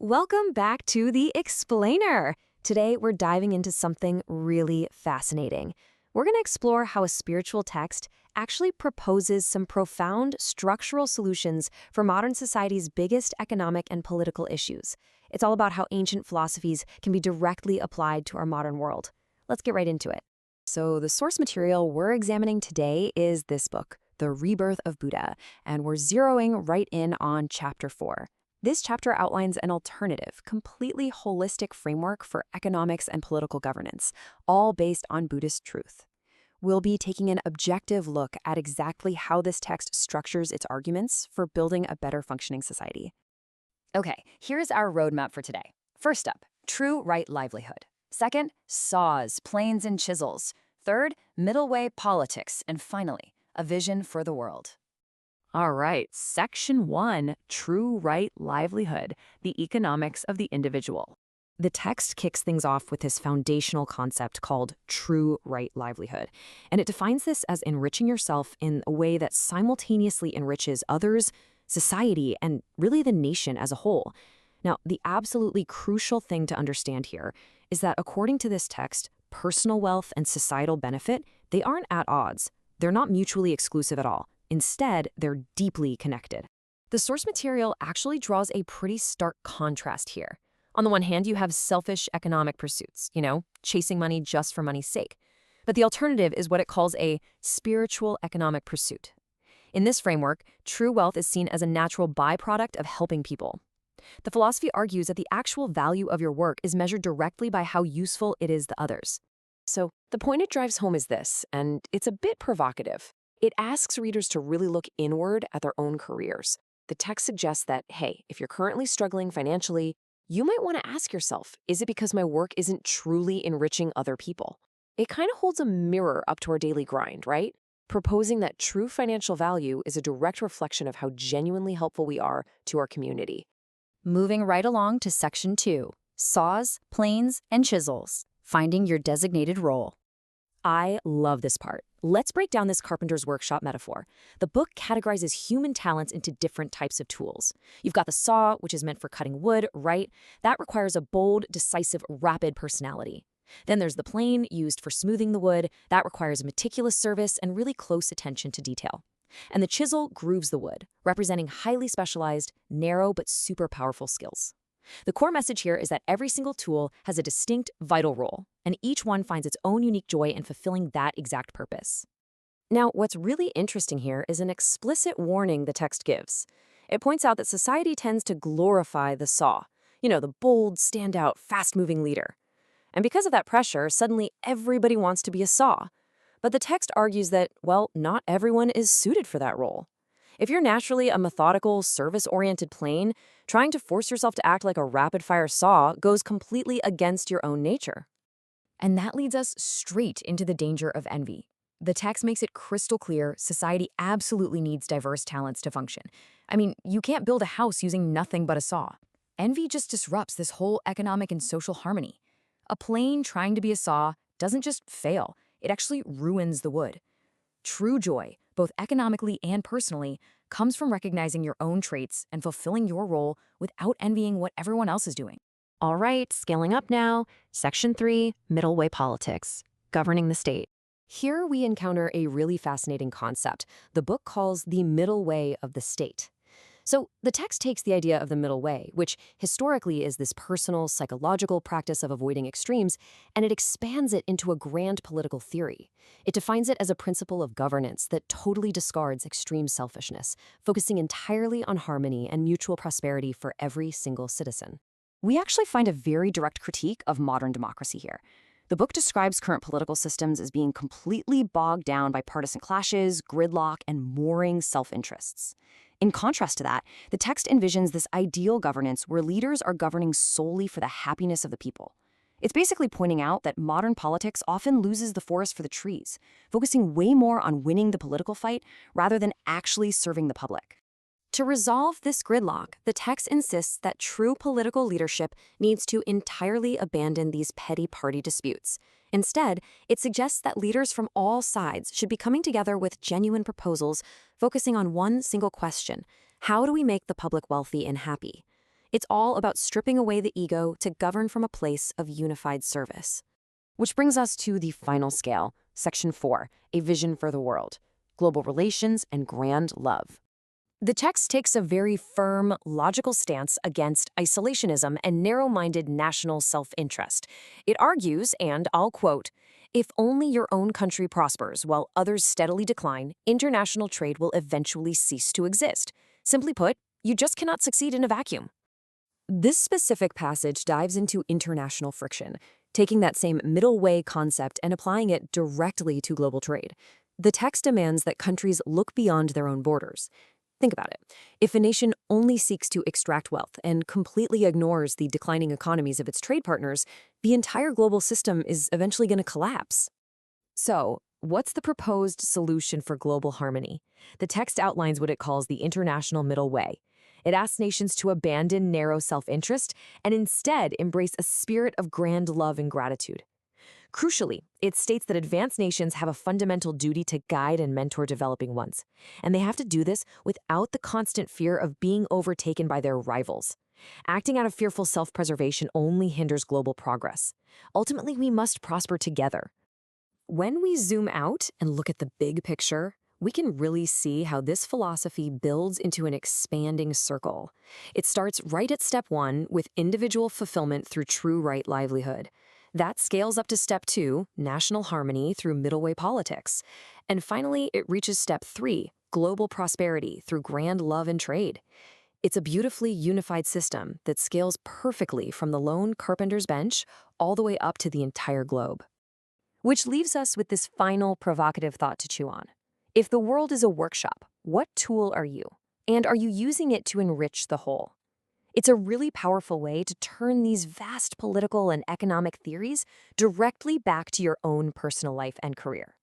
Welcome back to The Explainer. Today, we're diving into something really fascinating. We're going to explore how a spiritual text actually proposes some profound structural solutions for modern society's biggest economic and political issues. It's all about how ancient philosophies can be directly applied to our modern world. Let's get right into it. So the source material we're examining today is this book, The Rebirth of Buddha, and we're zeroing right in on Chapter 4. This chapter outlines an alternative, completely holistic framework for economics and political governance, all based on Buddhist truth. We'll be taking an objective look at exactly how this text structures its arguments for building a better functioning society. Okay, here's our roadmap for today. First up, true right livelihood. Second, saws, planes, and chisels. Third, middle way politics. And finally, a vision for the world. All right, Section 1, True Right Livelihood, the Economics of the Individual. The text kicks things off with this foundational concept called true right livelihood, and it defines this as enriching yourself in a way that simultaneously enriches others, society, and really the nation as a whole. Now, the absolutely crucial thing to understand here is that according to this text, personal wealth and societal benefit, they aren't at odds. They're not mutually exclusive at all. Instead, they're deeply connected. The source material actually draws a pretty stark contrast here. On the one hand, you have selfish economic pursuits, chasing money just for money's sake. But the alternative is what it calls a spiritual economic pursuit. In this framework, true wealth is seen as a natural byproduct of helping people. The philosophy argues that the actual value of your work is measured directly by how useful it is to others. So the point it drives home is this, and it's a bit provocative. It asks readers to really look inward at their own careers. The text suggests that, hey, if you're currently struggling financially, you might want to ask yourself, is it because my work isn't truly enriching other people? It kind of holds a mirror up to our daily grind, right? Proposing that true financial value is a direct reflection of how genuinely helpful we are to our community. Moving right along to Section 2, saws, planes, and chisels. Finding your designated role. I love this part. Let's break down this carpenter's workshop metaphor. The book categorizes human talents into different types of tools. You've got the saw, which is meant for cutting wood, right? That requires a bold, decisive, rapid personality. Then there's the plane, used for smoothing the wood. That requires meticulous service and really close attention to detail. And the chisel grooves the wood, representing highly specialized, narrow but super powerful skills. The core message here is that every single tool has a distinct, vital role, and each one finds its own unique joy in fulfilling that exact purpose. Now, what's really interesting here is an explicit warning the text gives. It points out that society tends to glorify the saw, the bold, standout, fast-moving leader. And because of that pressure, suddenly everybody wants to be a saw. But the text argues that, well, not everyone is suited for that role. If you're naturally a methodical, service-oriented plane, trying to force yourself to act like a rapid-fire saw goes completely against your own nature. And that leads us straight into the danger of envy. The text makes it crystal clear society absolutely needs diverse talents to function. I mean, you can't build a house using nothing but a saw. Envy just disrupts this whole economic and social harmony. A plane trying to be a saw doesn't just fail, it actually ruins the wood. True joy, both economically and personally, comes from recognizing your own traits and fulfilling your role without envying what everyone else is doing. All right, scaling up now. Section 3, Middle Way Politics, Governing the State. Here we encounter a really fascinating concept the book calls the middle way of the state. So the text takes the idea of the middle way, which historically is this personal, psychological practice of avoiding extremes, and it expands it into a grand political theory. It defines it as a principle of governance that totally discards extreme selfishness, focusing entirely on harmony and mutual prosperity for every single citizen. We actually find a very direct critique of modern democracy here. The book describes current political systems as being completely bogged down by partisan clashes, gridlock, and mooring self-interests. In contrast to that, the text envisions this ideal governance where leaders are governing solely for the happiness of the people. It's basically pointing out that modern politics often loses the forest for the trees, focusing way more on winning the political fight rather than actually serving the public. To resolve this gridlock, the text insists that true political leadership needs to entirely abandon these petty party disputes. Instead, it suggests that leaders from all sides should be coming together with genuine proposals, focusing on one single question: how do we make the public wealthy and happy? It's all about stripping away the ego to govern from a place of unified service. Which brings us to the final scale, Section 4, A Vision for the World, Global Relations and Grand Love. The text takes a very firm, logical stance against isolationism and narrow-minded national self-interest. It argues, and I'll quote, "If only your own country prospers while others steadily decline, international trade will eventually cease to exist. Simply put, you just cannot succeed in a vacuum." This specific passage dives into international friction, taking that same middle way concept and applying it directly to global trade. The text demands that countries look beyond their own borders. Think about it. If a nation only seeks to extract wealth and completely ignores the declining economies of its trade partners, the entire global system is eventually going to collapse. So, what's the proposed solution for global harmony? The text outlines what it calls the international middle way. It asks nations to abandon narrow self-interest and instead embrace a spirit of grand love and gratitude. Crucially, it states that advanced nations have a fundamental duty to guide and mentor developing ones, and they have to do this without the constant fear of being overtaken by their rivals. Acting out of fearful self-preservation only hinders global progress. Ultimately, we must prosper together. When we zoom out and look at the big picture, we can really see how this philosophy builds into an expanding circle. It starts right at step 1 with individual fulfillment through true right livelihood. That scales up to step 2, national harmony through middle way politics. And finally, it reaches step 3, global prosperity through grand love and trade. It's a beautifully unified system that scales perfectly from the lone carpenter's bench all the way up to the entire globe. Which leaves us with this final provocative thought to chew on. If the world is a workshop, what tool are you? And are you using it to enrich the whole? It's a really powerful way to turn these vast political and economic theories directly back to your own personal life and career.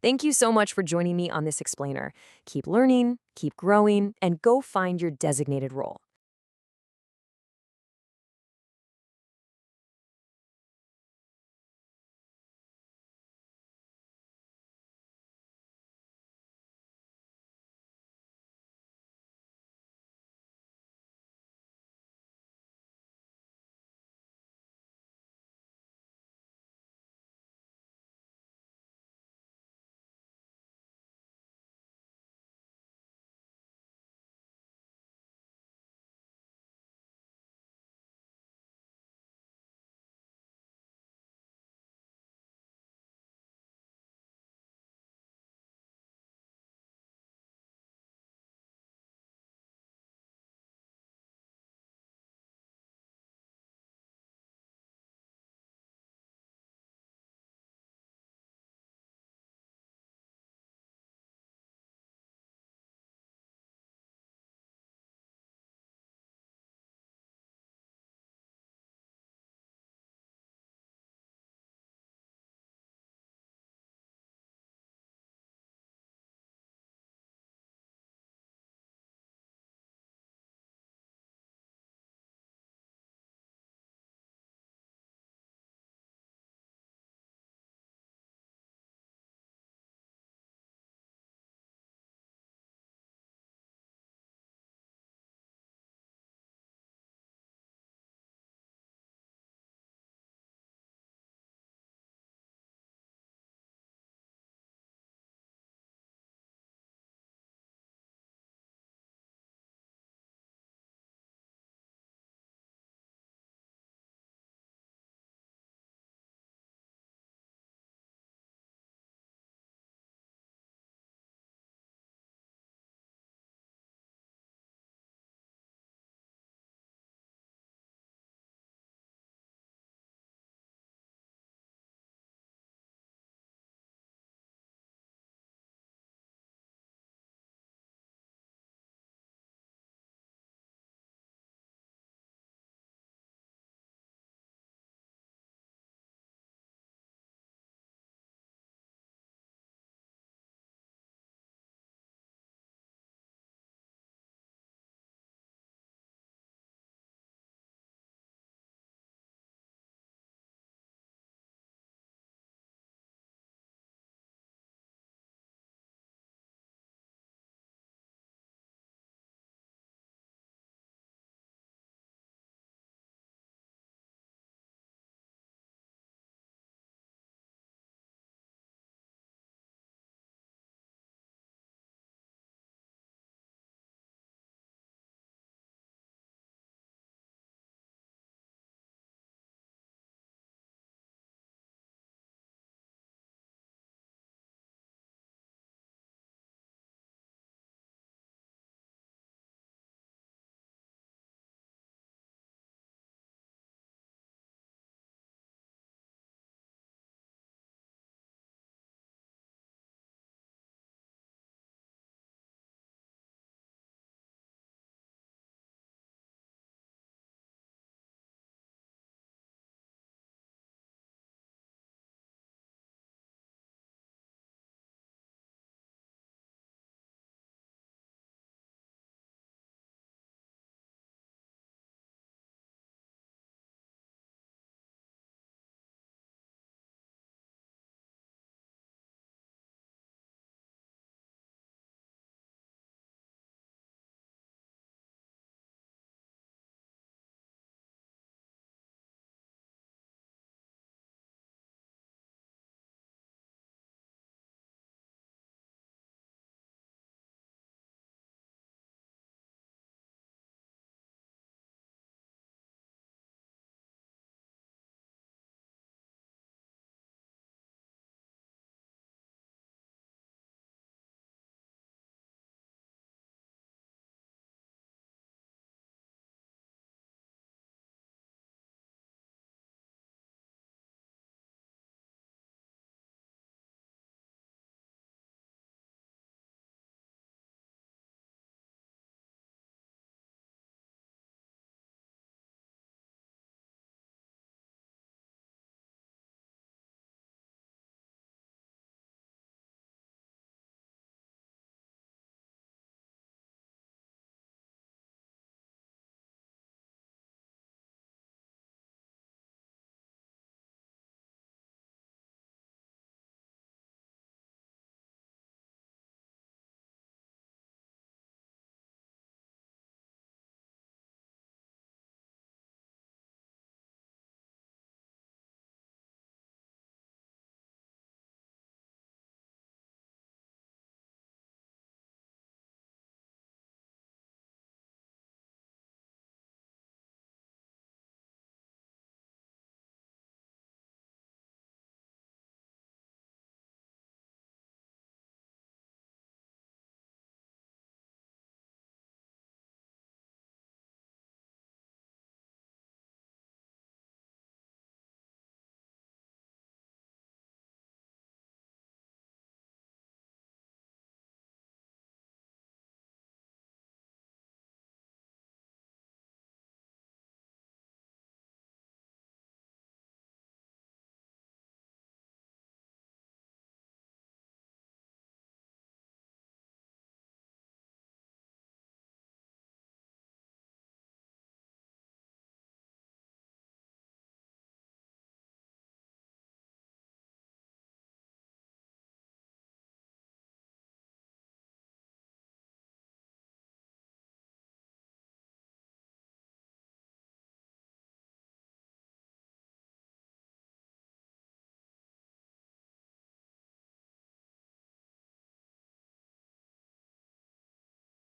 Thank you so much for joining me on this explainer. Keep learning, keep growing, and go find your designated role.